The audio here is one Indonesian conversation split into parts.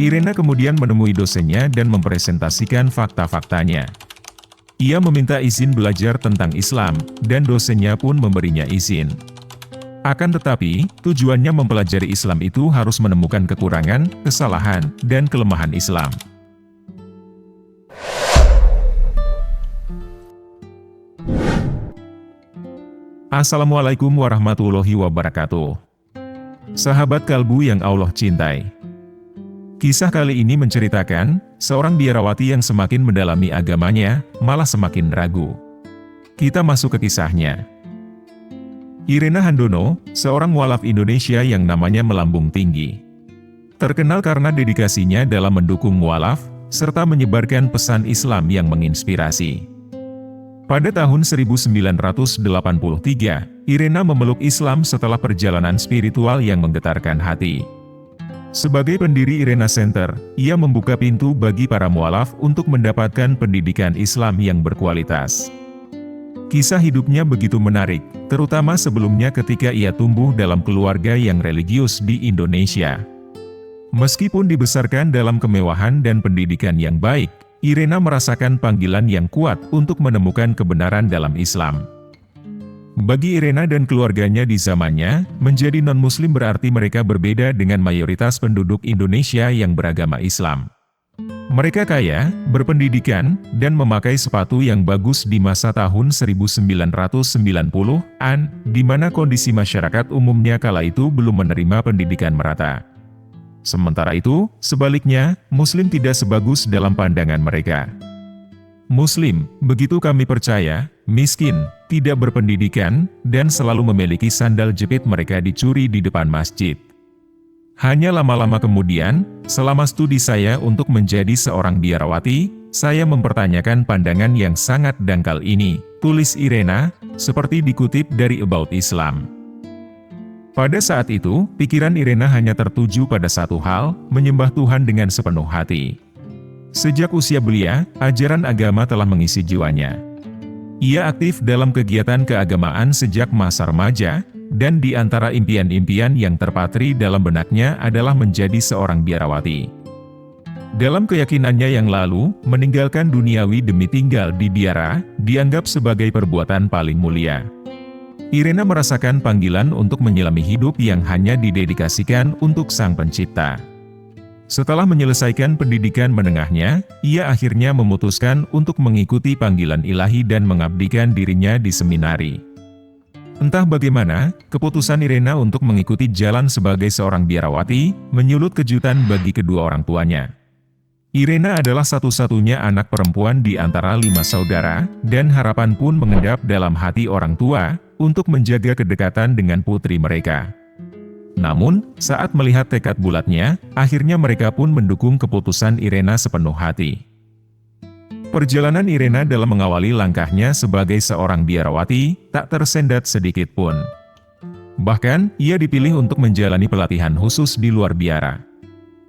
Irena kemudian menemui dosennya dan mempresentasikan fakta-faktanya. Ia meminta izin belajar tentang Islam, dan dosennya pun memberinya izin. Akan tetapi, tujuannya mempelajari Islam itu harus menemukan kekurangan, kesalahan, dan kelemahan Islam. Assalamualaikum warahmatullahi wabarakatuh. Sahabat kalbu yang Allah cintai. Kisah kali ini menceritakan, seorang biarawati yang semakin mendalami agamanya, malah semakin ragu. Kita masuk ke kisahnya. Irena Handono, seorang mualaf Indonesia yang namanya melambung tinggi. Terkenal karena dedikasinya dalam mendukung mualaf, serta menyebarkan pesan Islam yang menginspirasi. Pada tahun 1983, Irena memeluk Islam setelah perjalanan spiritual yang menggetarkan hati. Sebagai pendiri Irena Center, ia membuka pintu bagi para mualaf untuk mendapatkan pendidikan Islam yang berkualitas. Kisah hidupnya begitu menarik, terutama sebelumnya ketika ia tumbuh dalam keluarga yang religius di Indonesia. Meskipun dibesarkan dalam kemewahan dan pendidikan yang baik, Irena merasakan panggilan yang kuat untuk menemukan kebenaran dalam Islam. Bagi Irena dan keluarganya di zamannya, menjadi non-muslim berarti mereka berbeda dengan mayoritas penduduk Indonesia yang beragama Islam. Mereka kaya, berpendidikan, dan memakai sepatu yang bagus di masa tahun 1990-an, di mana kondisi masyarakat umumnya kala itu belum menerima pendidikan merata. Sementara itu, sebaliknya, Muslim tidak sebagus dalam pandangan mereka. Muslim, begitu kami percaya, miskin, tidak berpendidikan, dan selalu memiliki sandal jepit mereka dicuri di depan masjid. Hanya lama-lama kemudian, selama studi saya untuk menjadi seorang biarawati, saya mempertanyakan pandangan yang sangat dangkal ini, tulis Irena, seperti dikutip dari About Islam. Pada saat itu, pikiran Irena hanya tertuju pada satu hal, menyembah Tuhan dengan sepenuh hati. Sejak usia belia, ajaran agama telah mengisi jiwanya. Ia aktif dalam kegiatan keagamaan sejak masa remaja, dan di antara impian-impian yang terpatri dalam benaknya adalah menjadi seorang biarawati. Dalam keyakinannya yang lalu, meninggalkan duniawi demi tinggal di biara, dianggap sebagai perbuatan paling mulia. Irena merasakan panggilan untuk menyelami hidup yang hanya didedikasikan untuk Sang Pencipta. Setelah menyelesaikan pendidikan menengahnya, ia akhirnya memutuskan untuk mengikuti panggilan ilahi dan mengabdikan dirinya di seminari. Entah bagaimana, keputusan Irena untuk mengikuti jalan sebagai seorang biarawati, menyulut kejutan bagi kedua orang tuanya. Irena adalah satu-satunya anak perempuan di antara 5 saudara, dan harapan pun mengendap dalam hati orang tua, untuk menjaga kedekatan dengan putri mereka. Namun, saat melihat tekad bulatnya, akhirnya mereka pun mendukung keputusan Irena sepenuh hati. Perjalanan Irena dalam mengawali langkahnya sebagai seorang biarawati, tak tersendat sedikit pun. Bahkan, ia dipilih untuk menjalani pelatihan khusus di luar biara.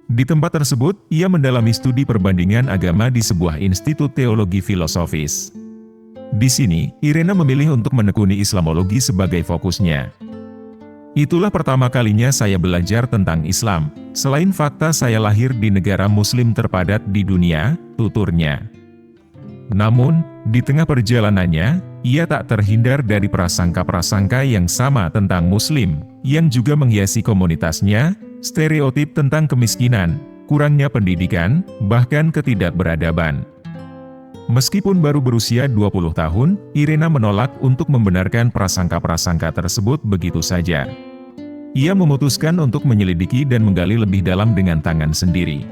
Di tempat tersebut, ia mendalami studi perbandingan agama di sebuah institut teologi filosofis. Di sini, Irena memilih untuk menekuni Islamologi sebagai fokusnya. Itulah pertama kalinya saya belajar tentang Islam, selain fakta saya lahir di negara Muslim terpadat di dunia, tuturnya. Namun, di tengah perjalanannya, ia tak terhindar dari prasangka-prasangka yang sama tentang Muslim, yang juga menghiasi komunitasnya, stereotip tentang kemiskinan, kurangnya pendidikan, bahkan ketidakberadaban. Meskipun baru berusia 20 tahun, Irena menolak untuk membenarkan prasangka-prasangka tersebut begitu saja. Ia memutuskan untuk menyelidiki dan menggali lebih dalam dengan tangan sendiri.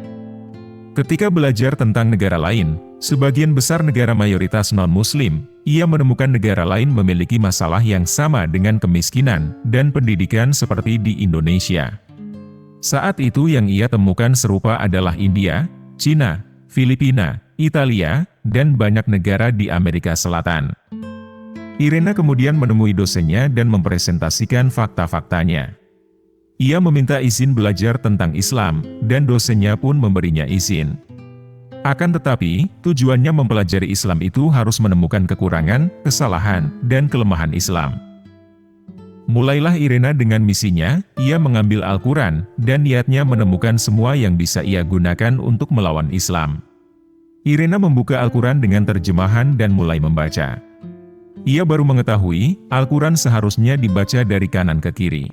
Ketika belajar tentang negara lain, sebagian besar negara mayoritas non-Muslim, ia menemukan negara lain memiliki masalah yang sama dengan kemiskinan dan pendidikan seperti di Indonesia. Saat itu yang ia temukan serupa adalah India, Cina, Filipina, Italia, dan banyak negara di Amerika Selatan. Irena kemudian menemui dosennya dan mempresentasikan fakta-faktanya. Ia meminta izin belajar tentang Islam, dan dosennya pun memberinya izin. Akan tetapi, tujuannya mempelajari Islam itu harus menemukan kekurangan, kesalahan, dan kelemahan Islam. mulailah Irena dengan misinya. Ia mengambil Al-Quran, dan niatnya menemukan semua yang bisa ia gunakan untuk melawan Islam. Irena membuka Al-Quran dengan terjemahan dan mulai membaca. Ia baru mengetahui, Al-Quran seharusnya dibaca dari kanan ke kiri.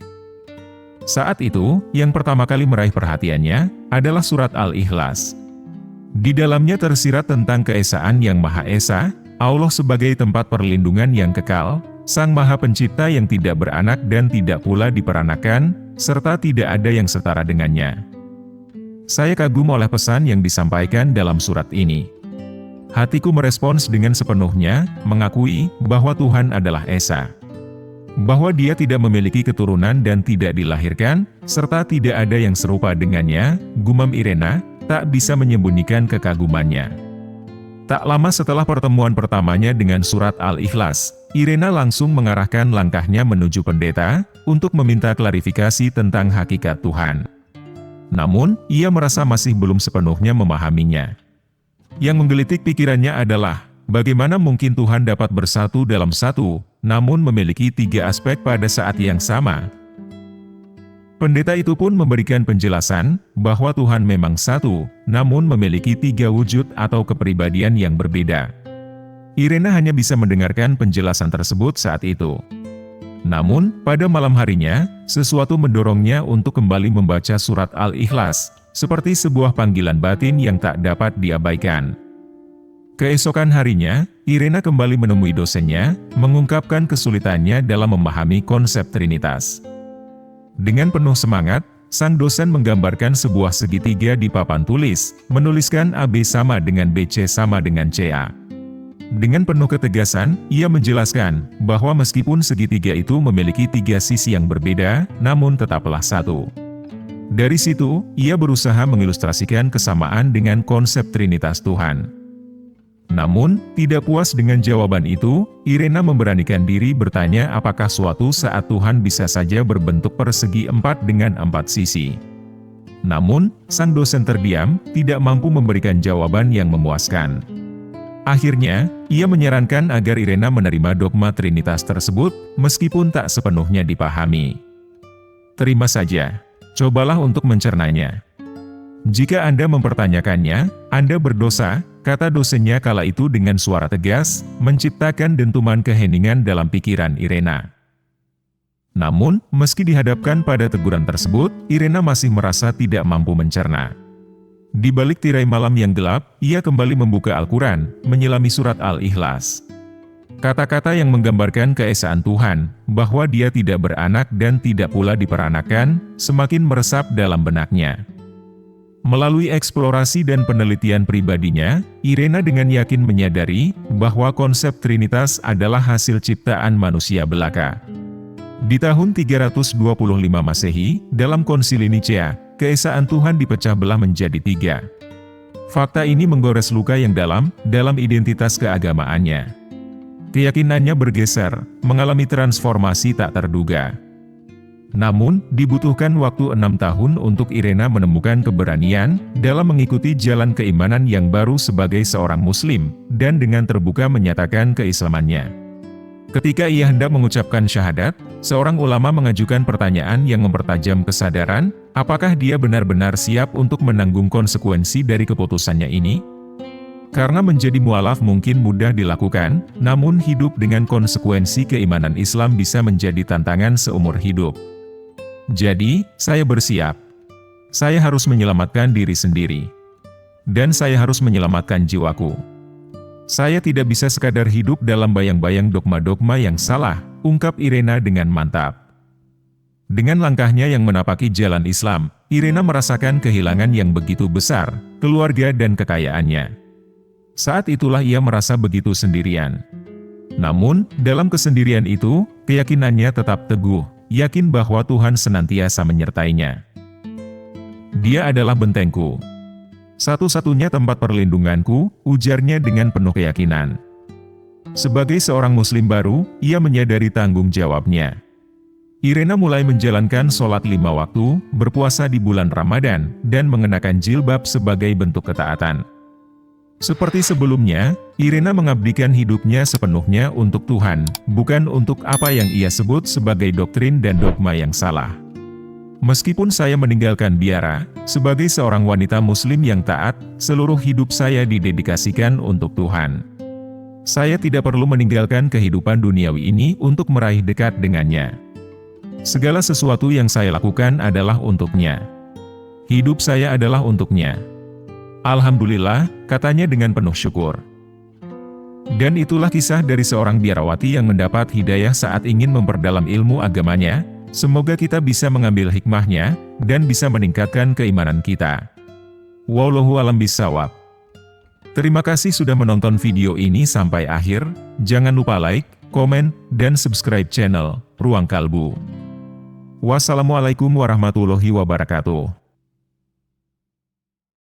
Saat itu, yang pertama kali meraih perhatiannya, adalah surat Al-Ikhlas. Di dalamnya tersirat tentang keesaan Yang Maha Esa, Allah sebagai tempat perlindungan yang kekal, Sang Maha Pencipta yang tidak beranak dan tidak pula diperanakan, serta tidak ada yang setara dengannya. Saya kagum oleh pesan yang disampaikan dalam surat ini. Hatiku merespons dengan sepenuhnya, mengakui bahwa Tuhan adalah Esa. Bahwa Dia tidak memiliki keturunan dan tidak dilahirkan, serta tidak ada yang serupa dengannya, gumam Irena, tak bisa menyembunyikan kekagumannya. Tak lama setelah pertemuan pertamanya dengan surat Al-Ikhlas, Irena langsung mengarahkan langkahnya menuju pendeta, untuk meminta klarifikasi tentang hakikat Tuhan. Namun, ia merasa masih belum sepenuhnya memahaminya. Yang menggelitik pikirannya adalah, bagaimana mungkin Tuhan dapat bersatu dalam satu, namun memiliki tiga aspek pada saat yang sama? Pendeta itu pun memberikan penjelasan, bahwa Tuhan memang satu, namun memiliki tiga wujud atau kepribadian yang berbeda. Irena hanya bisa mendengarkan penjelasan tersebut saat itu. Namun, pada malam harinya, sesuatu mendorongnya untuk kembali membaca surat Al-Ikhlas, seperti sebuah panggilan batin yang tak dapat diabaikan. Keesokan harinya, Irena kembali menemui dosennya, mengungkapkan kesulitannya dalam memahami konsep Trinitas. Dengan penuh semangat, sang dosen menggambarkan sebuah segitiga di papan tulis, menuliskan AB sama dengan BC sama dengan CA. Dengan penuh ketegasan, ia menjelaskan bahwa meskipun segitiga itu memiliki tiga sisi yang berbeda, namun tetaplah satu. Dari situ, ia berusaha mengilustrasikan kesamaan dengan konsep Trinitas Tuhan. Namun, tidak puas dengan jawaban itu, Irena memberanikan diri bertanya apakah suatu saat Tuhan bisa saja berbentuk persegi empat dengan empat sisi. Namun, sang dosen terdiam, tidak mampu memberikan jawaban yang memuaskan. Akhirnya, ia menyarankan agar Irena menerima dogma Trinitas tersebut, meskipun tak sepenuhnya dipahami. Terima saja, cobalah untuk mencernanya. Jika Anda mempertanyakannya, Anda berdosa, kata dosennya kala itu dengan suara tegas, menciptakan dentuman keheningan dalam pikiran Irena. Namun, meski dihadapkan pada teguran tersebut, Irena masih merasa tidak mampu mencerna. Di balik tirai malam yang gelap, ia kembali membuka Al-Quran, menyelami surat Al-Ikhlas. Kata-kata yang menggambarkan keesaan Tuhan, bahwa Dia tidak beranak dan tidak pula diperanakan, semakin meresap dalam benaknya. Melalui eksplorasi dan penelitian pribadinya, Irena dengan yakin menyadari bahwa konsep Trinitas adalah hasil ciptaan manusia belaka. Di tahun 325 Masehi, dalam Konsili Nicea, keesaan Tuhan dipecah belah menjadi tiga. Fakta ini menggores luka yang dalam identitas keagamaannya. Keyakinannya bergeser, mengalami transformasi tak terduga. Namun, dibutuhkan waktu 6 tahun untuk Irena menemukan keberanian dalam mengikuti jalan keimanan yang baru sebagai seorang Muslim, dan dengan terbuka menyatakan keislamannya. Ketika ia hendak mengucapkan syahadat, seorang ulama mengajukan pertanyaan yang mempertajam kesadaran, apakah dia benar-benar siap untuk menanggung konsekuensi dari keputusannya ini? Karena menjadi mualaf mungkin mudah dilakukan, namun hidup dengan konsekuensi keimanan Islam bisa menjadi tantangan seumur hidup. Jadi, saya bersiap. Saya harus menyelamatkan diri sendiri. Dan saya harus menyelamatkan jiwaku. Saya tidak bisa sekadar hidup dalam bayang-bayang dogma-dogma yang salah, ungkap Irena dengan mantap. Dengan langkahnya yang menapaki jalan Islam, Irena merasakan kehilangan yang begitu besar, keluarga dan kekayaannya. Saat itulah ia merasa begitu sendirian. Namun, dalam kesendirian itu, keyakinannya tetap teguh. Yakin bahwa Tuhan senantiasa menyertainya. Dia adalah bentengku. Satu-satunya tempat perlindunganku, ujarnya dengan penuh keyakinan. Sebagai seorang Muslim baru, ia menyadari tanggung jawabnya. Irena mulai menjalankan sholat 5 waktu, berpuasa di bulan Ramadan, dan mengenakan jilbab sebagai bentuk ketaatan. Seperti sebelumnya, Irena mengabdikan hidupnya sepenuhnya untuk Tuhan, bukan untuk apa yang ia sebut sebagai doktrin dan dogma yang salah. Meskipun saya meninggalkan biara, sebagai seorang wanita muslim yang taat, seluruh hidup saya didedikasikan untuk Tuhan. Saya tidak perlu meninggalkan kehidupan duniawi ini untuk meraih dekat dengannya. Segala sesuatu yang saya lakukan adalah untuknya. Hidup saya adalah untuknya. Alhamdulillah, katanya dengan penuh syukur. Dan itulah kisah dari seorang biarawati yang mendapat hidayah saat ingin memperdalam ilmu agamanya. Semoga kita bisa mengambil hikmahnya, dan bisa meningkatkan keimanan kita. Wallahu a'lam bishawab. Terima kasih sudah menonton video ini sampai akhir. Jangan lupa like, komen, dan subscribe channel Ruang Kalbu. Wassalamualaikum warahmatullahi wabarakatuh.